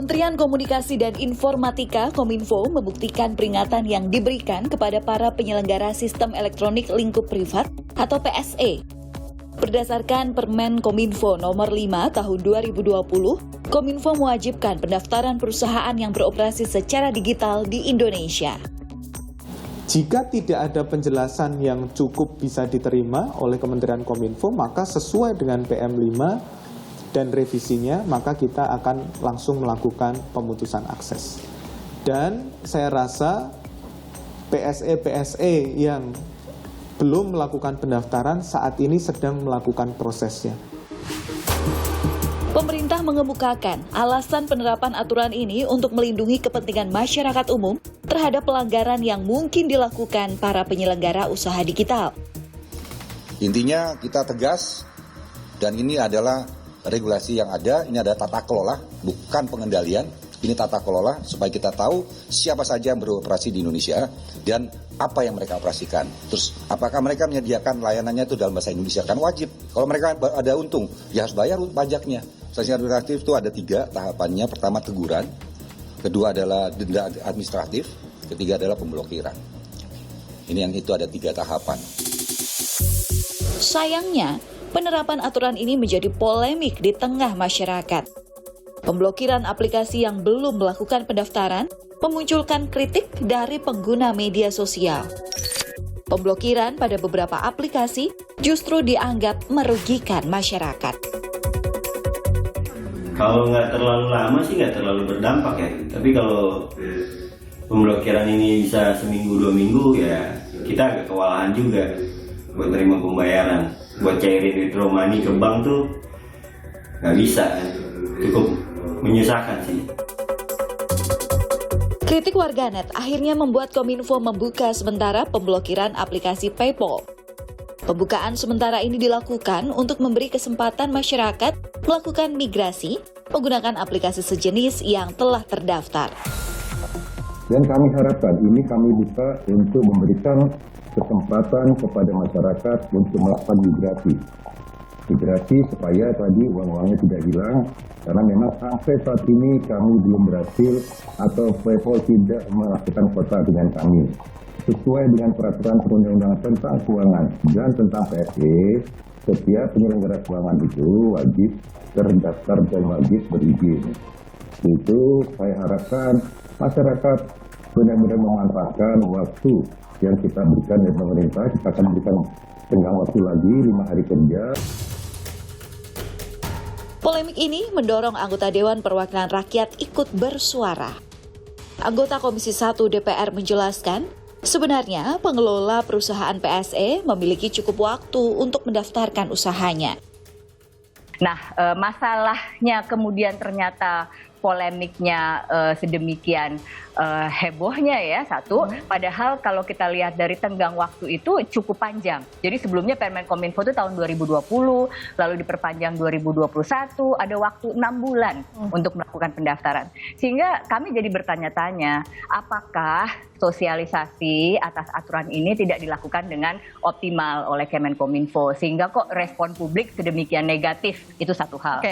Kementerian Komunikasi dan Informatika Kominfo membuktikan peringatan yang diberikan kepada para penyelenggara sistem elektronik lingkup privat atau PSE. Berdasarkan Permen Kominfo nomor 5 tahun 2020, Kominfo mewajibkan pendaftaran perusahaan yang beroperasi secara digital di Indonesia. Jika tidak ada penjelasan yang cukup bisa diterima oleh Kementerian Kominfo, maka sesuai dengan PM5 dan revisinya, maka kita akan langsung melakukan pemutusan akses. Dan saya rasa PSE yang belum melakukan pendaftaran saat ini sedang melakukan prosesnya. Pemerintah mengemukakan alasan penerapan aturan ini untuk melindungi kepentingan masyarakat umum terhadap pelanggaran yang mungkin dilakukan para penyelenggara usaha digital. Intinya kita tegas, dan ini adalah regulasi yang ada, ini ada tata kelola, bukan pengendalian, ini tata kelola supaya kita tahu siapa saja yang beroperasi di Indonesia dan apa yang mereka operasikan. Terus apakah mereka menyediakan layanannya itu dalam bahasa Indonesia? Kan wajib. Kalau mereka ada untung, ya harus bayar pajaknya. Sanksi administratif itu ada 3 tahapannya. Pertama teguran, kedua adalah denda administratif, ketiga adalah pemblokiran. Ini yang itu ada 3 tahapan. Sayangnya, penerapan aturan ini menjadi polemik di tengah masyarakat. Pemblokiran aplikasi yang belum melakukan pendaftaran memunculkan kritik dari pengguna media sosial. Pemblokiran pada beberapa aplikasi justru dianggap merugikan masyarakat. Kalau nggak terlalu lama sih nggak terlalu berdampak ya. Tapi kalau pemblokiran ini bisa seminggu 2 minggu ya kita agak kewalahan juga buat terima pembayaran. Buat cairin withdraw money ke bank tuh nggak bisa, cukup menyusahkan sih. Kritik warganet akhirnya membuat Kominfo membuka sementara pemblokiran aplikasi PayPal. Pembukaan sementara ini dilakukan untuk memberi kesempatan masyarakat melakukan migrasi menggunakan aplikasi sejenis yang telah terdaftar. Dan kami harapkan ini kami buka untuk memberikan kesempatan kepada masyarakat untuk melakukan migrasi supaya tadi uang-uangnya tidak hilang, karena memang sampai saat ini kami belum berhasil atau PayPal tidak melakukan kontak dengan kami. Sesuai dengan peraturan perundang-undangan tentang keuangan dan tentang PSE, setiap penyelenggara keuangan itu wajib terdaftar dan wajib berizin. Itu saya harapkan masyarakat benar-benar memanfaatkan waktu yang kita berikan dari pemerintah. Kita akan berikan tenggang waktu lagi 5 hari kerja. Polemik ini mendorong anggota Dewan Perwakilan Rakyat ikut bersuara. Anggota Komisi 1 DPR menjelaskan, sebenarnya pengelola perusahaan PSE memiliki cukup waktu untuk mendaftarkan usahanya. Nah, masalahnya kemudian ternyata polemiknya sedemikian hebohnya ya, padahal kalau kita lihat dari tenggang waktu itu cukup panjang. Jadi sebelumnya Permen Kominfo itu tahun 2020, lalu diperpanjang 2021, ada waktu 6 bulan untuk melakukan pendaftaran. Sehingga kami jadi bertanya-tanya, apakah sosialisasi atas aturan ini tidak dilakukan dengan optimal oleh Kemenkominfo, sehingga kok respon publik sedemikian negatif, itu satu hal.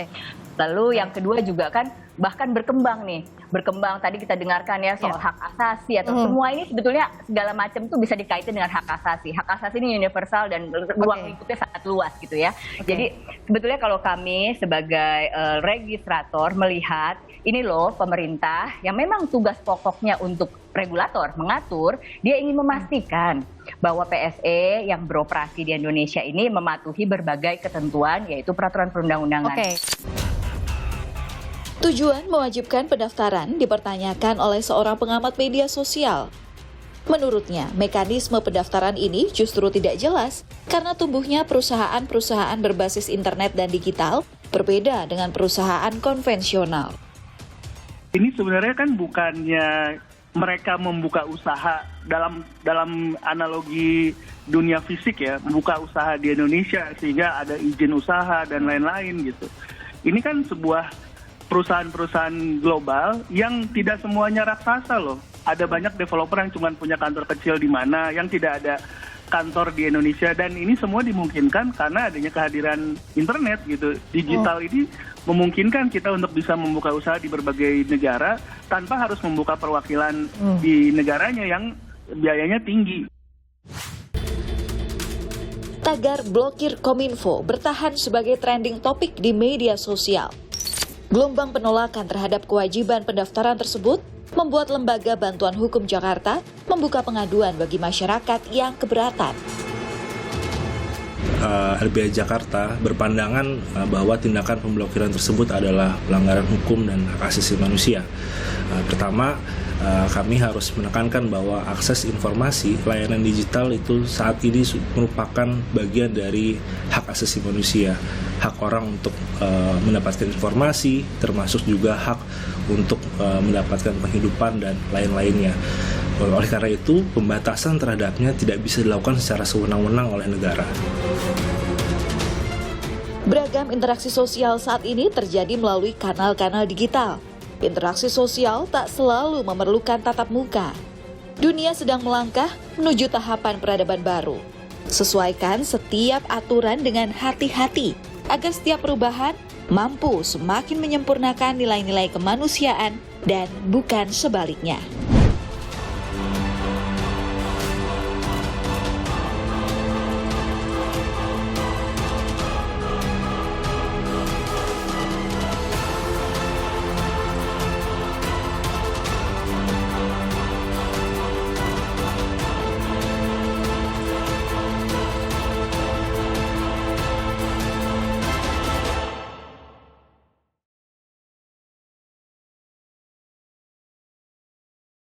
Lalu yang kedua juga kan bahkan berkembang tadi kita dengarkan ya soal hak asasi atau semua ini sebetulnya segala macam tuh bisa dikaitkan dengan hak asasi. Hak asasi ini universal dan ruang lingkupnya sangat luas gitu ya. Jadi sebetulnya kalau kami sebagai registrator melihat ini loh pemerintah yang memang tugas pokoknya untuk regulator mengatur, dia ingin memastikan bahwa PSE yang beroperasi di Indonesia ini mematuhi berbagai ketentuan yaitu peraturan perundang-undangan. Tujuan mewajibkan pendaftaran dipertanyakan oleh seorang pengamat media sosial. Menurutnya, mekanisme pendaftaran ini justru tidak jelas karena tumbuhnya perusahaan-perusahaan berbasis internet dan digital berbeda dengan perusahaan konvensional. Ini sebenarnya kan bukannya mereka membuka usaha dalam analogi dunia fisik ya, membuka usaha di Indonesia sehingga ada izin usaha dan lain-lain gitu. Ini kan sebuah perusahaan-perusahaan global yang tidak semuanya raksasa loh. Ada banyak developer yang cuma punya kantor kecil di mana, yang tidak ada kantor di Indonesia, dan ini semua dimungkinkan karena adanya kehadiran internet gitu. Digital ini memungkinkan kita untuk bisa membuka usaha di berbagai negara tanpa harus membuka perwakilan di negaranya yang biayanya tinggi. Tagar blokir Kominfo bertahan sebagai trending topik di media sosial. Gelombang penolakan terhadap kewajiban pendaftaran tersebut membuat Lembaga Bantuan Hukum Jakarta membuka pengaduan bagi masyarakat yang keberatan. LBH Jakarta berpandangan bahwa tindakan pemblokiran tersebut adalah pelanggaran hukum dan hak asasi manusia. Pertama, kami harus menekankan bahwa akses informasi layanan digital itu saat ini merupakan bagian dari hak asasi manusia, hak orang untuk mendapatkan informasi, termasuk juga hak untuk mendapatkan penghidupan dan lain-lainnya. Oleh karena itu, pembatasan terhadapnya tidak bisa dilakukan secara sewenang-wenang oleh negara. Beragam interaksi sosial saat ini terjadi melalui kanal-kanal digital. Interaksi sosial tak selalu memerlukan tatap muka. Dunia sedang melangkah menuju tahapan peradaban baru. Sesuaikan setiap aturan dengan hati-hati agar setiap perubahan mampu semakin menyempurnakan nilai-nilai kemanusiaan dan bukan sebaliknya.